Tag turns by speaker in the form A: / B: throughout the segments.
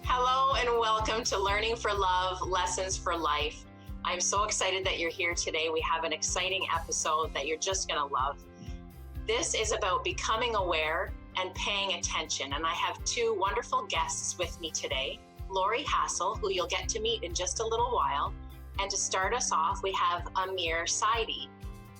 A: Hello and welcome to Learning for Love, Lessons for Life. I'm so excited that you're here today. We have an exciting episode that you're just going to love. This is about becoming aware and paying attention. And I have two wonderful guests with me today, Lori Hassall, who you'll get to meet in just a little while. And to start us off, we have Amir Saeidi.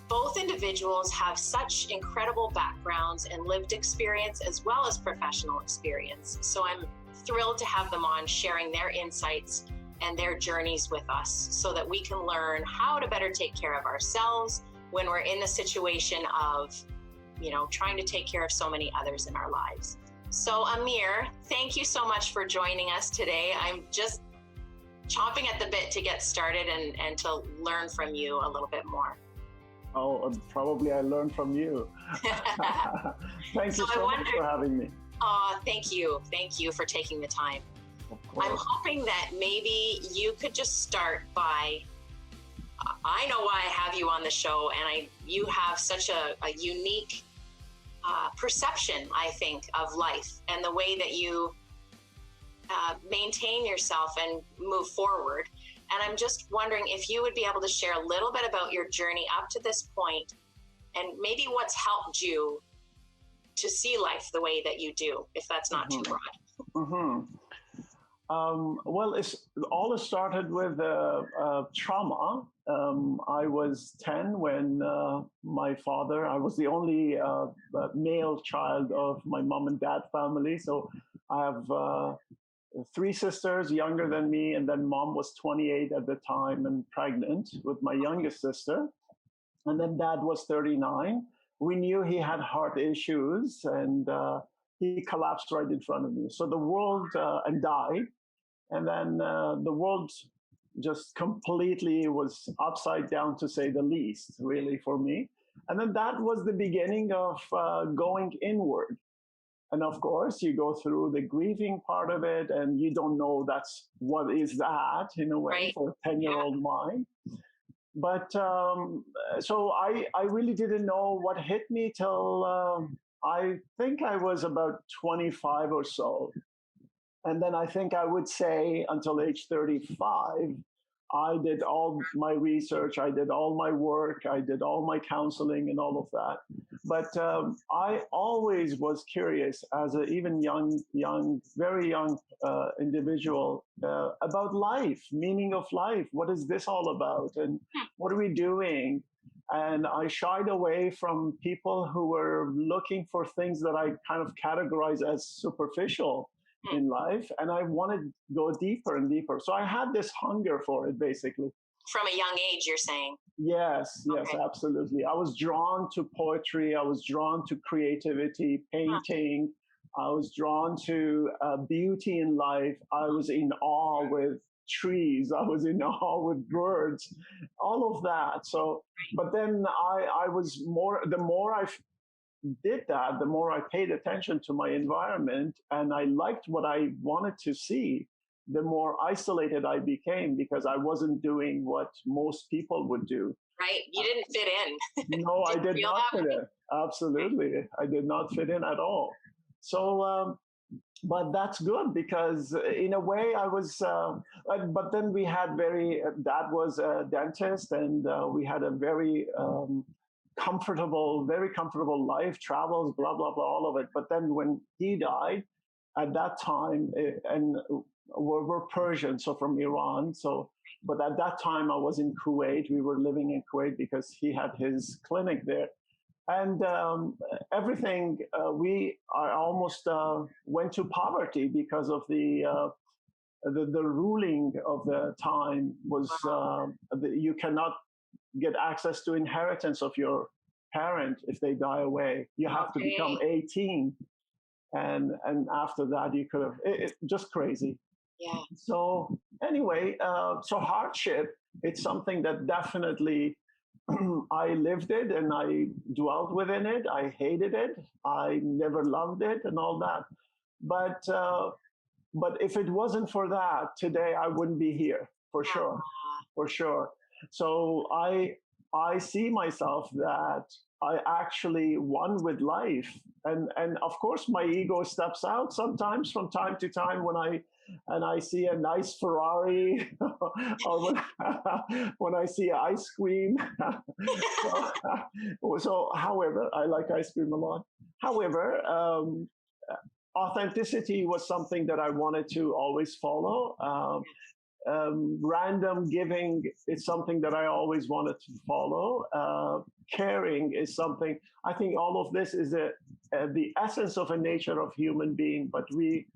A: Both individuals have such incredible backgrounds and lived experience as well as professional experience. So I'm thrilled to have them on sharing their insights and their journeys with us so that we can learn how to better take care of ourselves when we're in the situation of, trying to take care of so many others in our lives. So Amir, thank you so much for joining us today. I'm just chomping at the bit to get started and to learn from you a little bit more.
B: Oh, probably I learned from you. Thank you so much for having me.
A: Thank you. Thank you for taking the time. I'm hoping that maybe you could just start by, I know why I have you on the show, and you have such a unique perception, I think, of life and the way that you maintain yourself and move forward. And I'm just wondering if you would be able to share a little bit about your journey up to this point and maybe what's helped you to see life the way that you do, if that's not too broad.
B: Well, it all started with trauma. I was 10 when my father, I was the only male child of my mom and dad family. So I have three sisters younger than me, and then mom was 28 at the time and pregnant with my youngest sister. And then dad was 39. We knew he had heart issues, and he collapsed right in front of me. So the world and died. And then the world just completely was upside down, to say the least, really, for me. And then that was the beginning of going inward. And of course, you go through the grieving part of it, and you don't know what is that, in a way,
A: right.
B: for a 10-year-old mind. But so I really didn't know what hit me till I think I was about 25 or so. And then I think I would say until age 35, I did all my research, I did all my work, I did all my counseling and all of that. But I always was curious as an even very young individual about life, meaning of life. What is this all about? And what are we doing? And I shied away from people who were looking for things that I kind of categorize as superficial in life, and I wanted to go deeper and deeper. So I had this hunger for it, basically.
A: From a young age, you're saying?
B: Yes, okay. Absolutely. I was drawn to poetry. I was drawn to creativity, painting. I was drawn to beauty in life. I was in awe with trees. I was in awe with birds, all of that. So, but then I was the more I did that, the more I paid attention to my environment and I liked what I wanted to see, the more isolated I became because I wasn't doing what most people would do.
A: Right. You didn't fit in.
B: No, I did not fit in. Absolutely. I did not fit in at all. So, but that's good because in a way I was, but then we had dad was a dentist and we had a very, very comfortable life, travels, blah, blah, blah, all of it. But then when he died at that time, and we're Persian, so from Iran. So, but at that time I was in Kuwait. We were living in Kuwait because he had his clinic there. And everything, I almost went to poverty because of the ruling of the time was you cannot get access to inheritance of your parent if they die away. You have to become 18. And after that, you could have, just crazy.
A: Yeah.
B: So anyway, so hardship, it's something that definitely I lived it and I dwelt within it. I hated it. I never loved it and all that. But if it wasn't for that, today I wouldn't be here, for sure, for sure. So I see myself that I actually won with life. And of course, my ego steps out sometimes from time to time when I and I see a nice Ferrari, or when I see ice cream. So, however, I like ice cream a lot. However, authenticity was something that I wanted to always follow. Random giving is something that I always wanted to follow. Caring is something, I think all of this is the essence of a nature of human being, but we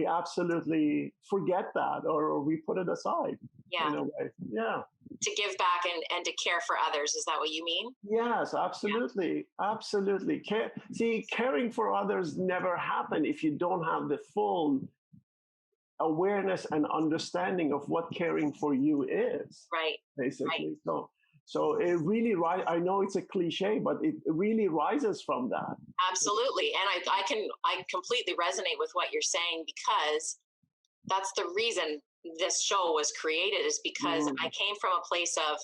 B: absolutely forget that, or we put it aside
A: Yeah.
B: in a way. Yeah.
A: To give back and to care for others. Is that what you mean?
B: Yes, absolutely. Absolutely. See, caring for others never happen if you don't have the full awareness and understanding of what caring for you is.
A: Right.
B: Basically.
A: Right.
B: So it really, I know it's a cliche, but it really rises from that.
A: Absolutely. And I completely resonate with what you're saying, because that's the reason this show was created, is because I came from a place of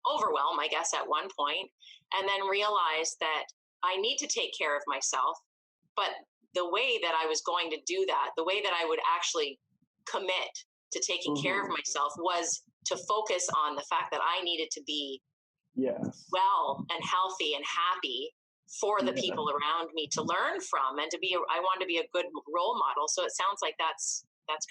A: overwhelm, I guess, at one point, and then realized that I need to take care of myself. But the way that I was going to do that, the way that I would actually commit to taking care of myself, was to focus on the fact that I needed to be well and healthy and happy for the people around me to learn from, and I want to be a good role model. So it sounds like that's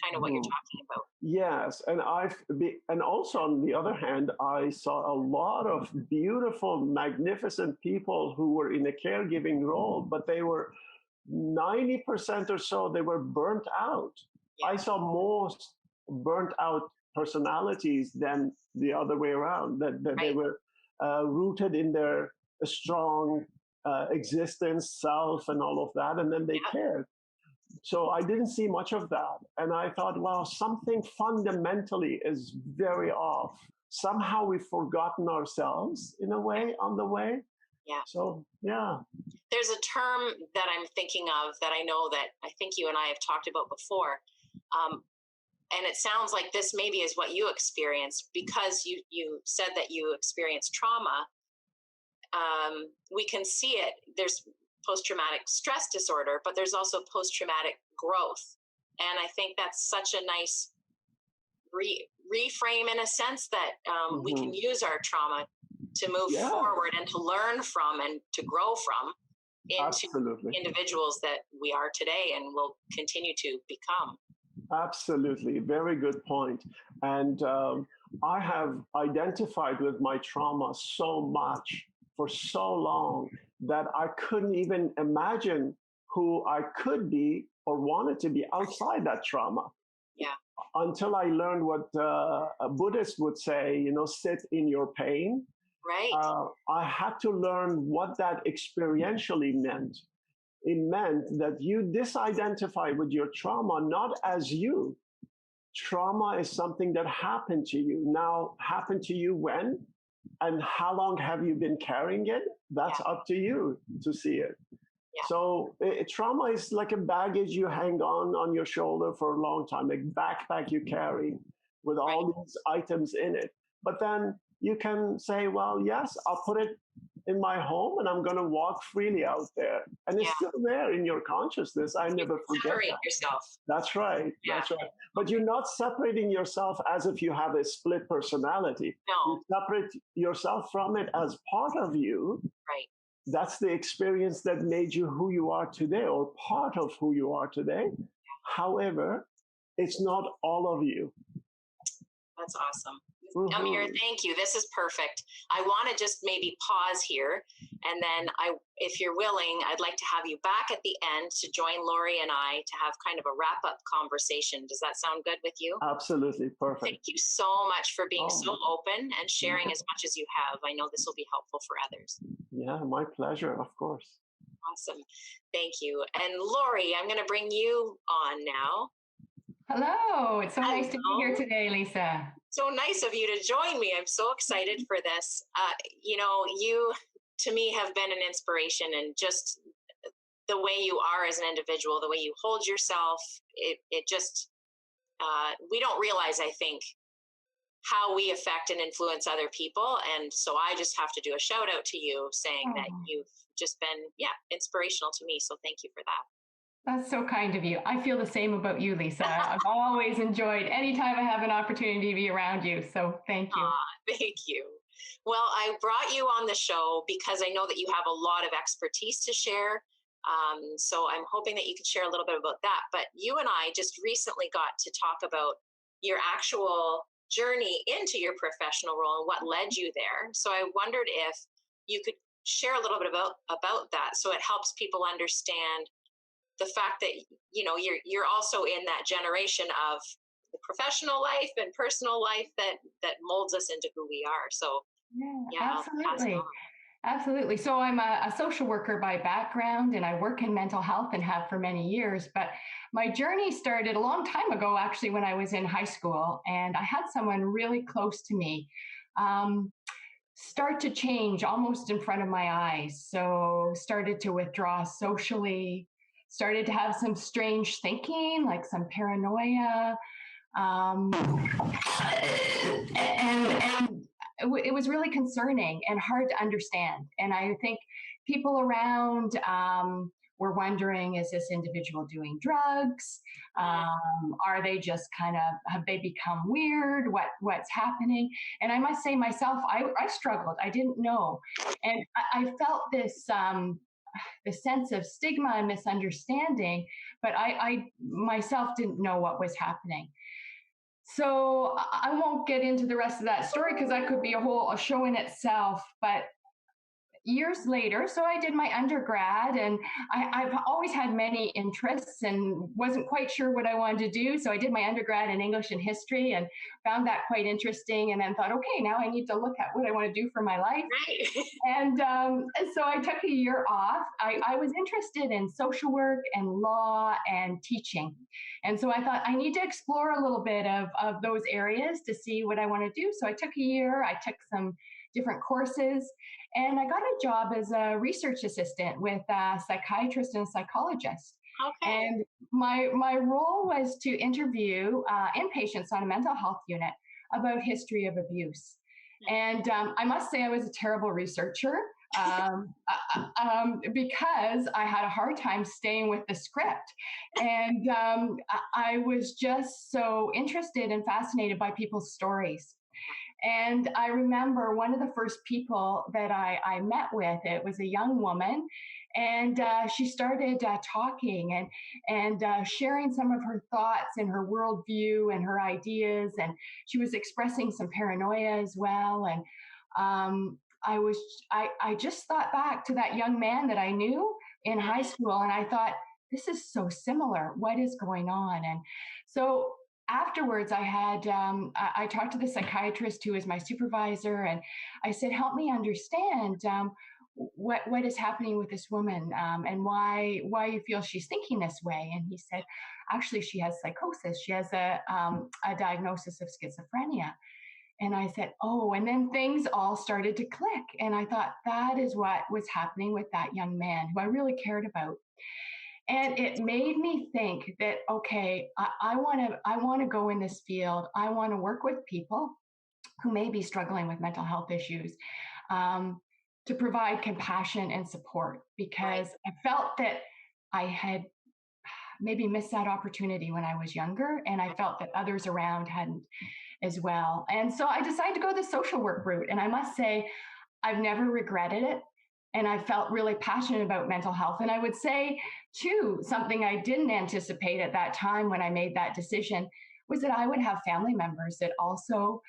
A: kind of what you're talking about.
B: Yes, and also on the other hand, I saw a lot of beautiful, magnificent people who were in a caregiving role, but they were 90% or so, they were burnt out. I saw most burnt out personalities than the other way around, that they were rooted in their strong existence, self, and all of that, and then they cared. So I didn't see much of that. And I thought, well, something fundamentally is very off. Somehow we've forgotten ourselves in a way on the way.
A: Yeah.
B: So, yeah.
A: There's a term that I'm thinking of that I know that I think you and I have talked about before. And it sounds like this maybe is what you experienced, because you said that you experienced trauma. We can see it. There's post-traumatic stress disorder, but there's also post-traumatic growth. And I think that's such a nice reframe, in a sense, that we can use our trauma to move forward and to learn from and to grow from into individuals that we are today and will continue to become.
B: Absolutely. Very good point. And I have identified with my trauma so much for so long that I couldn't even imagine who I could be or wanted to be outside that trauma.
A: Yeah.
B: Until I learned what a Buddhist would say, sit in your pain.
A: Right.
B: I had to learn what that experientially meant. It meant that you disidentify with your trauma, not as you. Trauma is something that happened to you. Now, happened to you when? And how long have you been carrying it? That's up to you to see it. Yeah. So trauma is like a baggage you hang on your shoulder for a long time, a backpack you carry with all these items in it. But then you can say, well, yes, I'll put it in my home and I'm going to walk freely out there. And it's still there in your consciousness. I never forget
A: separate
B: that.
A: yourself.
B: That's right. Yeah. That's right. But you're not separating yourself as if you have a split personality.
A: No.
B: You separate yourself from it as part of you.
A: Right.
B: That's the experience that made you who you are today, or part of who you are today. However, it's not all of you.
A: That's awesome. Amir, thank you. This is perfect. I want to just maybe pause here, and then if you're willing, I'd like to have you back at the end to join Lori and I to have kind of a wrap-up conversation. Does that sound good with you?
B: Absolutely. Perfect.
A: Thank you so much for being so open and sharing as much as you have. I know this will be helpful for others.
B: Yeah, my pleasure, of course.
A: Awesome. Thank you. And Lori, I'm going to bring you on now.
C: Hello. It's so nice to be here today, Lisa.
A: So nice of you to join me. I'm so excited for this. You, to me, have been an inspiration, and just the way you are as an individual, the way you hold yourself, it just, we don't realize, I think, how we affect and influence other people. And so I just have to do a shout out to you saying that you've just been, inspirational to me. So thank you for that.
C: That's so kind of you. I feel the same about you, Lisa. I've always enjoyed anytime I have an opportunity to be around you. So thank you.
A: Thank you. Well, I brought you on the show because I know that you have a lot of expertise to share. So I'm hoping that you could share a little bit about that. But you and I just recently got to talk about your actual journey into your professional role and what led you there. So I wondered if you could share a little bit about that, so it helps people understand the fact that you're also in that generation of the professional life and personal life that molds us into who we are. So
C: Yeah,
A: yeah, I'll pass it
C: absolutely.
A: on.
C: Absolutely. So I'm a social worker by background and I work in mental health and have for many years. But my journey started a long time ago, actually, when I was in high school. And I had someone really close to me um, start to change almost in front of my eyes. So started to withdraw socially, started to have some strange thinking, like some paranoia. Um, and it was really concerning and hard to understand. And I think people around were wondering, is this individual doing drugs? Are they just kind of, have they become weird? What's happening? And I must say myself, I struggled. I didn't know. And I felt this sense of stigma and misunderstanding, but I myself didn't know what was happening. So I won't get into the rest of that story because that could be a show in itself. But years later, so I did my undergrad, and I've always had many interests and wasn't quite sure what I wanted to do. So I did my undergrad in English and history and found that quite interesting. And then thought, okay, now I need to look at what I want to do for my life.
A: Right.
C: And so I took a year off. I was interested in social work and law and teaching. And so I thought I need to explore a little bit of those areas to see what I want to do. So I took a year, I took some different courses, and I got a job as a research assistant with a psychiatrist and a psychologist.
A: Okay.
C: And my role was to interview inpatients on a mental health unit about history of abuse. And I must say I was a terrible researcher because I had a hard time staying with the script. And I was just so interested and fascinated by people's stories. And I remember one of the first people that I met with, it was a young woman, and she started talking and sharing some of her thoughts and her worldview and her ideas. And she was expressing some paranoia as well. And I just thought back to that young man that I knew in high school, and I thought, this is so similar. What is going on? And so afterwards I talked to the psychiatrist who was my supervisor, and I said, help me understand what is happening with this woman, and why you feel she's thinking this way. And he said, actually, she has psychosis. She has a diagnosis of schizophrenia. And I said, oh, and then things all started to click. And I thought, that is what was happening with that young man who I really cared about. And it made me think that, okay, I want to go in this field. I want to work with people who may be struggling with mental health issues, to provide compassion and support, because I felt that I had maybe missed that opportunity when I was younger, and I felt that others around hadn't as well. And so I decided to go the social work route. And I must say, I've never regretted it. And I felt really passionate about mental health. And I would say, too, something I didn't anticipate at that time when I made that decision was that I would have family members that also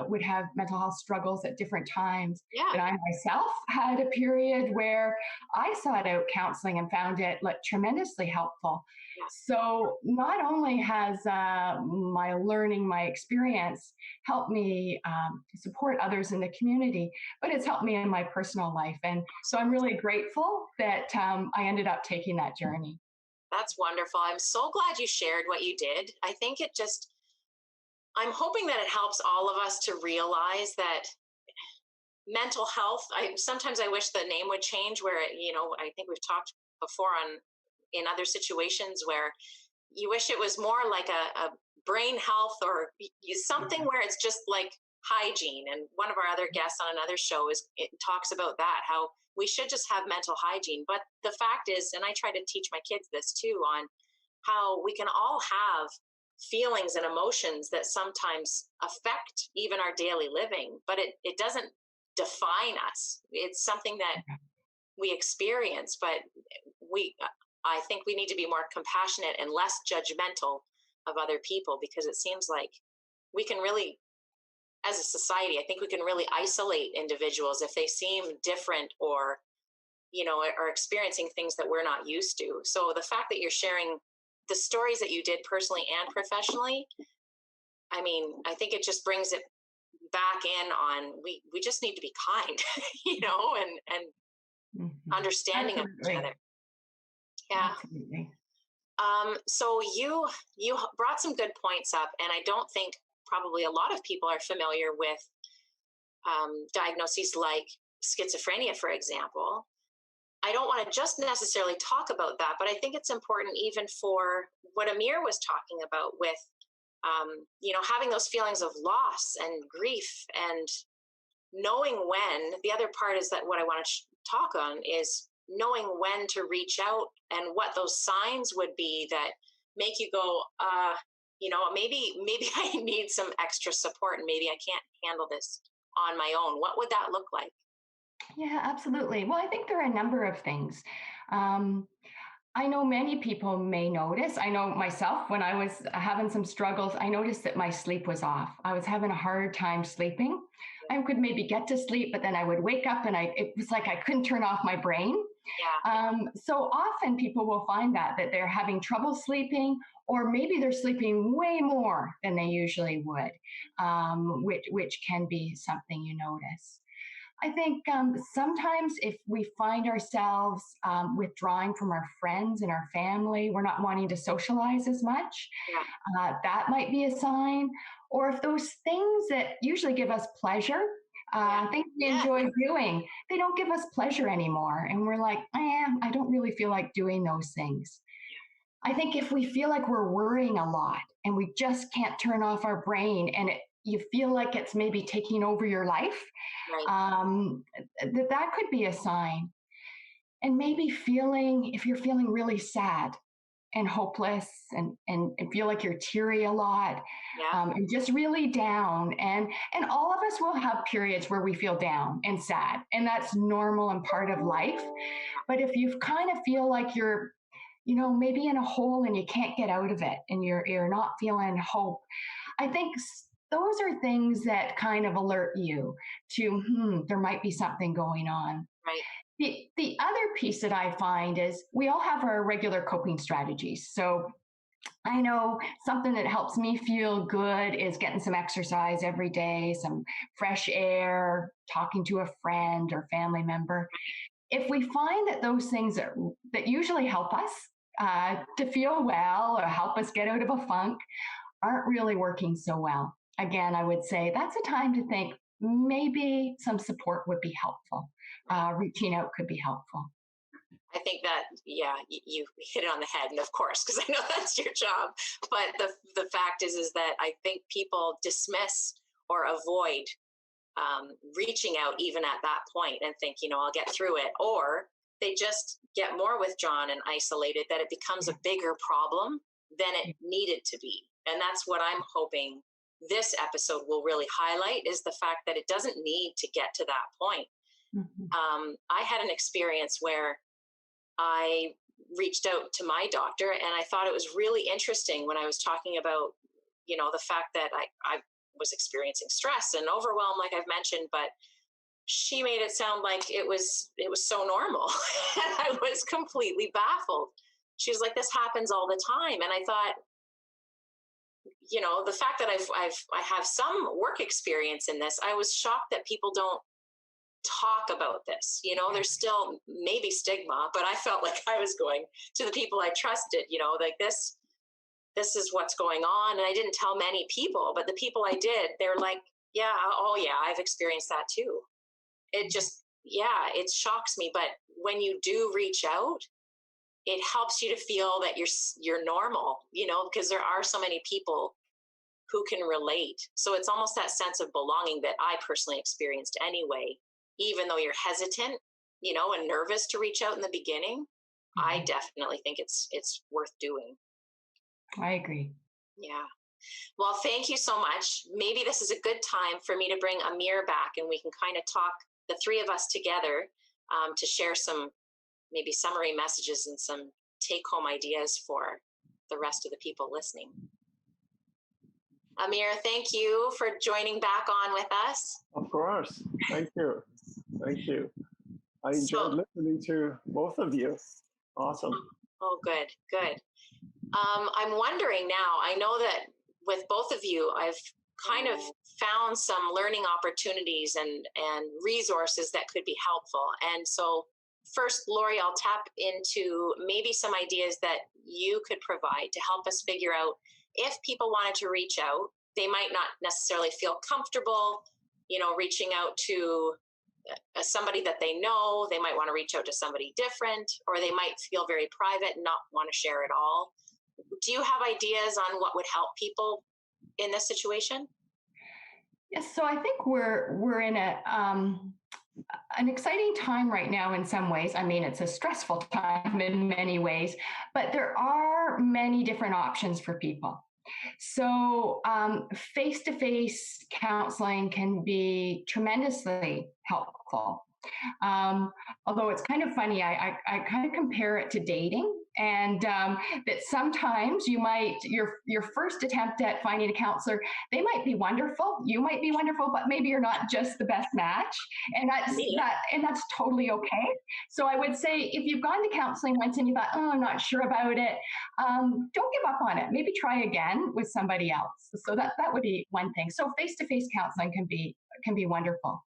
C: would have mental health struggles at different times.
A: Yeah.
C: And I myself had a period where I sought out counseling and found it tremendously helpful. So not only has my learning, my experience helped me support others in the community, but it's helped me in my personal life. And so I'm really grateful that I ended up taking that journey.
A: That's wonderful. I'm so glad you shared what you did. I think I'm hoping that it helps all of us to realize that mental health, sometimes I wish the name would change where, I think we've talked before in other situations where you wish it was more like a brain health or something where it's just like hygiene. And one of our other guests on another show it talks about that, how we should just have mental hygiene. But the fact is, and I try to teach my kids this too, on how we can all have feelings and emotions that sometimes affect even our daily living, but it doesn't define us. It's something that we experience, but I think we need to be more compassionate and less judgmental of other people, because it seems like we can really, as a society, I think we can really isolate individuals if they seem different, or, are experiencing things that we're not used to. So the fact that you're sharing the stories that you did personally and professionally, I mean, I think it just brings it back in on, we just need to be kind, and understanding of each other. Yeah.
C: Absolutely.
A: So you brought some good points up, and I don't think probably a lot of people are familiar with diagnoses like schizophrenia, for example. I don't want to just necessarily talk about that, but I think it's important even for what Amir was talking about with, having those feelings of loss and grief, and knowing when. The other part is that what I want to talk on is knowing when to reach out, and what those signs would be that make you go, maybe I need some extra support, and maybe I can't handle this on my own. What would that look like?
C: Yeah, absolutely. Well, I think there are a number of things. I know many people may notice. I know myself, when I was having some struggles, I noticed that my sleep was off. I was having a hard time sleeping. I could maybe get to sleep, but then I would wake up and it was like I couldn't turn off my brain.
A: Yeah.
C: So often people will find that they're having trouble sleeping, or maybe they're sleeping way more than they usually would, which can be something you notice. I think sometimes if we find ourselves withdrawing from our friends and our family, we're not wanting to socialize as much,
A: Yeah.
C: that might be a sign. Or if those things that usually give us pleasure, things we enjoy doing, they don't give us pleasure anymore. And we're like, I don't really feel like doing those things. I think if we feel like we're worrying a lot and we just can't turn off our brain, and you feel like it's maybe taking over your life,
A: Right.
C: that could be a sign. And maybe if you're feeling really sad and hopeless, and feel like you're teary a lot,
A: Yeah.
C: and just really down. And all of us will have periods where we feel down and sad, and that's normal and part of life. But if you kind of feel like you're, maybe in a hole and you can't get out of it, and you're not feeling hope, I think those are things that kind of alert you to, there might be something going on.
A: Right.
C: The other piece that I find is we all have our regular coping strategies. So I know something that helps me feel good is getting some exercise every day, some fresh air, talking to a friend or family member. If we find that those things that usually help us to feel well or help us get out of a funk aren't really working so well, again, I would say that's a time to think maybe some support would be helpful. Reaching out could be helpful.
A: I think that, you hit it on the head, and of course, because I know that's your job. But the fact is that I think people dismiss or avoid reaching out even at that point, and think, I'll get through it, or they just get more withdrawn and isolated, that it becomes a bigger problem than it needed to be. And that's what I'm hoping this episode will really highlight, is the fact that it doesn't need to get to that point.
C: Mm-hmm.
A: I had an experience where I reached out to my doctor, and I thought it was really interesting when I was talking about, the fact that I was experiencing stress and overwhelm, like I've mentioned, but she made it sound like it was so normal. And I was completely baffled. She was like, this happens all the time. And I thought, the fact that I have some work experience in this, I was shocked that people don't talk about this. There's still maybe stigma, but I felt like I was going to the people I trusted, like this is what's going on. And I didn't tell many people, but the people I did, they're like, yeah, oh yeah, I've experienced that too. It just, it shocks me. But when you do reach out, it helps you to feel that you're normal, because there are so many people who can relate. So it's almost that sense of belonging that I personally experienced anyway, even though you're hesitant, and nervous to reach out in the beginning. I definitely think it's worth doing.
C: I agree.
A: Yeah. Well, thank you so much. Maybe this is a good time for me to bring Amir back and we can kind of talk, the three of us together, to share some maybe summary messages and some take-home ideas for the rest of the people listening. Amir, thank you for joining back on with us.
B: Of course. Thank you. Thank you. I enjoyed listening to both of you. Awesome.
A: Oh, good, good. I'm wondering now, I know that with both of you, I've kind of found some learning opportunities and resources that could be helpful. And so first, Lori, I'll tap into maybe some ideas that you could provide to help us figure out if people wanted to reach out. They might not necessarily feel comfortable, reaching out to somebody that they know. They might want to reach out to somebody different, or they might feel very private and not want to share at all. Do you have ideas on what would help people in this situation?
C: Yes, so I think we're in an exciting time right now in some ways. I mean, it's a stressful time in many ways, but there are many different options for people. So face-to-face counseling can be tremendously helpful. Although it's kind of funny, I kind of compare it to dating, and that sometimes your first attempt at finding a counselor, they might be wonderful, you might be wonderful, but maybe you're not just the best match, and that's totally okay. So I would say if you've gone to counseling once and you thought, oh, I'm not sure about it, don't give up on it. Maybe try again with somebody else. So that would be one thing. So face-to-face counseling can be wonderful.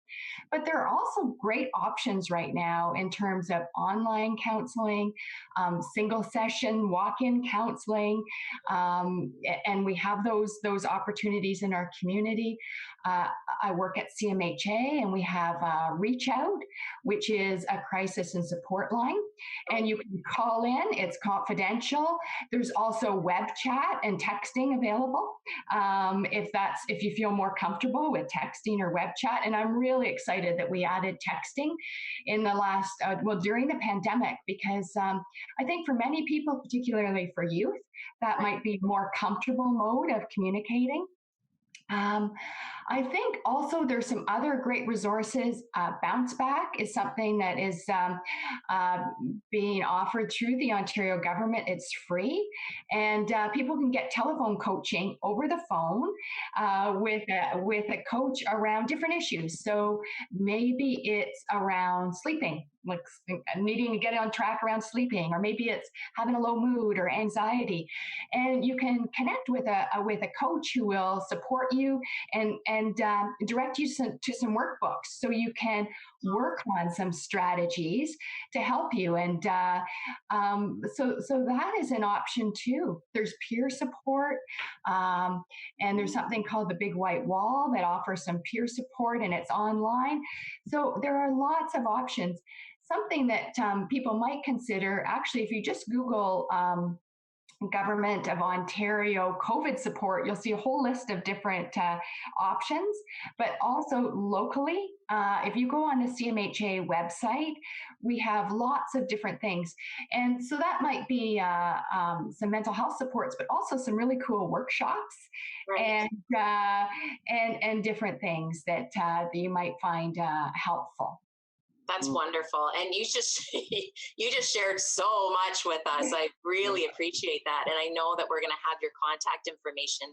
C: But there are also great options right now in terms of online counseling, single session walk-in counseling, and we have those opportunities in our community. I work at CMHA, and we have Reach Out, which is a crisis and support line, and you can call in. It's confidential. There's also web chat and texting available if you feel more comfortable with texting or web chat. And I'm really excited that we added texting in the last during the pandemic, because I think for many people, particularly for youth, that might be more comfortable mode of communicating. I think also there's some other great resources. Bounce Back is something that is being offered through the Ontario government. It's free, and people can get telephone coaching over the phone with a coach around different issues. So maybe it's around sleeping, like needing to get on track around sleeping, or maybe it's having a low mood or anxiety, and you can connect with a coach who will support you and direct you to some workbooks, so you can work on some strategies to help you. And so that is an option too. There's peer support, and there's something called the Big White Wall that offers some peer support, and it's online. So there are lots of options. Something that people might consider, actually, if you just Google Government of Ontario COVID support, you'll see a whole list of different options, but also locally, if you go on the CMHA website, we have lots of different things. And so that might be some mental health supports, but also some really cool workshops, right, and different things that you might find helpful.
A: That's wonderful. And you just shared so much with us. I really appreciate that. And I know that we're going to have your contact information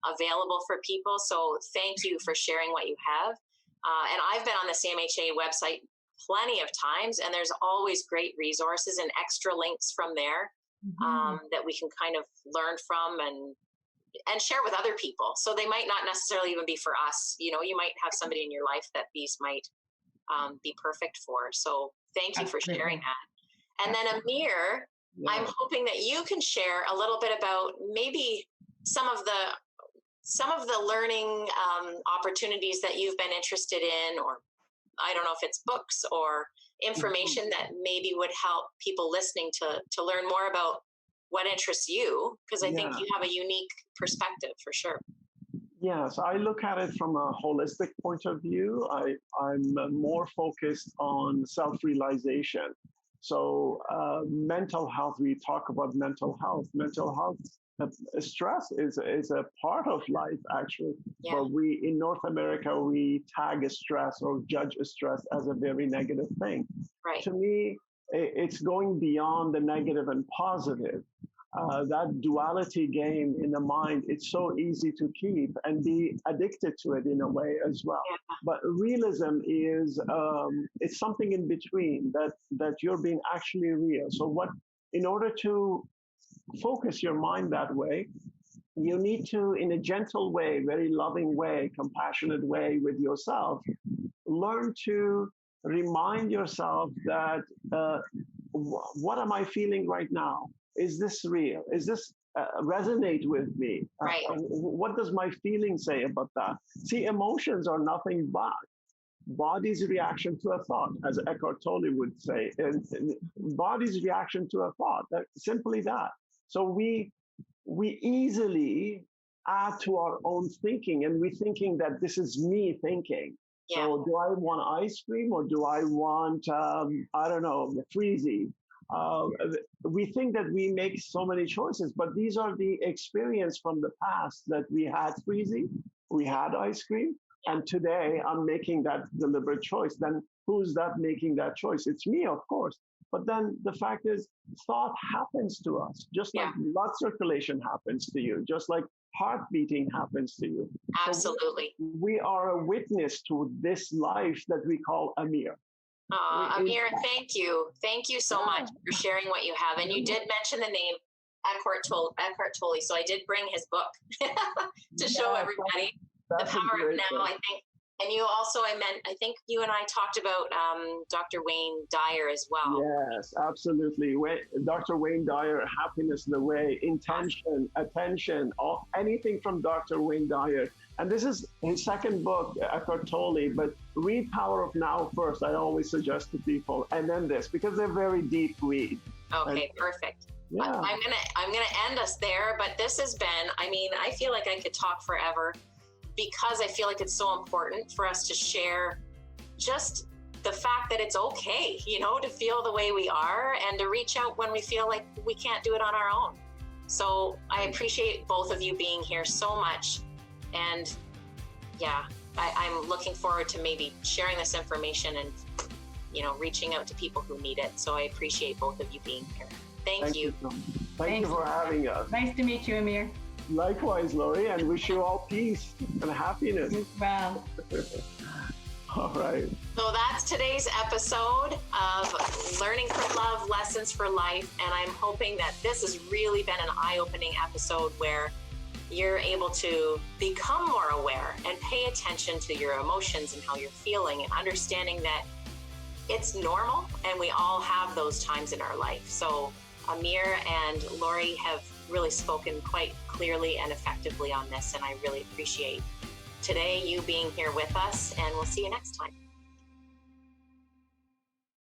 A: available for people. So thank you for sharing what you have. And I've been on the CMHA website plenty of times, and there's always great resources and extra links from there that we can kind of learn from and share with other people. So they might not necessarily even be for us. You might have somebody in your life that these might be perfect for. So thank you for sharing that. And then Amir, I'm hoping that you can share a little bit about maybe some of the learning opportunities that you've been interested in, or I don't know if it's books or information that maybe would help people listening to learn more about what interests you, because I think you have a unique perspective for sure.
B: Yes, I look at it from a holistic point of view. I'm more focused on self-realization. So, mental health, we talk about mental health. Mental health, stress is a part of life, actually.
A: Yeah.
B: But we, in North America, we tag a stress or judge a stress as a very negative thing.
A: Right.
B: To me, it's going beyond the negative and positive. That duality game in the mind, it's so easy to keep and be addicted to it in a way as well.
A: Yeah.
B: But realism is, it's something in between, that you're being actually real. So what, in order to focus your mind that way, you need to, in a gentle way, very loving way, compassionate way with yourself, learn to remind yourself that, what am I feeling right now? Is this real? Is this resonate with me?
A: Right.
B: What does my feeling say about that? See, emotions are nothing but body's reaction to a thought, as Eckhart Tolle would say, and body's reaction to a thought. Simply that. So we easily add to our own thinking, and we're thinking that this is me thinking.
A: Yeah.
B: So do I want ice cream, or do I want, I don't know, freezy? Uh, we think that we make so many choices, but these are the experience from the past, that we had freezy, we had ice cream, and today I'm making that deliberate choice. Then who's that making that choice? It's me, of course. But then the fact is, thought happens to us, just like blood circulation happens to you, just like heart beating happens to you.
A: Absolutely.
B: So we are a witness to this life that we call Amir.
A: Amir, thank you. Thank you so much for sharing what you have. And you did mention the name Eckhart Tolle. So I did bring his book to show everybody The Power of Now, I think. And you also, I think you and I talked about Dr. Wayne Dyer as well.
B: Yes, absolutely. Dr. Wayne Dyer, Happiness the Way, Intention, Attention, anything from Dr. Wayne Dyer. And this is his second book, Eckhart Tolle, but read Power of Now first, I always suggest to people, and then this, because they're very deep read.
A: Okay, perfect. Yeah. I'm gonna end us there, but this has been, I feel like I could talk forever, because I feel like it's so important for us to share just the fact that it's okay, to feel the way we are and to reach out when we feel like we can't do it on our own. So I appreciate both of you being here so much. And I'm looking forward to maybe sharing this information and, reaching out to people who need it. So I appreciate both of you being here. Thank you.
B: Thank you for having us.
C: Nice to meet you, Amir.
B: Likewise, Lori, and wish you all peace and happiness.
C: Wow.
B: All right.
A: So that's today's episode of Learning from Love, Lessons for Life. And I'm hoping that this has really been an eye-opening episode where you're able to become more aware and pay attention to your emotions and how you're feeling, and understanding that it's normal and we all have those times in our life. So Amir and Lori have really spoken quite clearly and effectively on this, and I really appreciate today you being here with us, and we'll see you next time.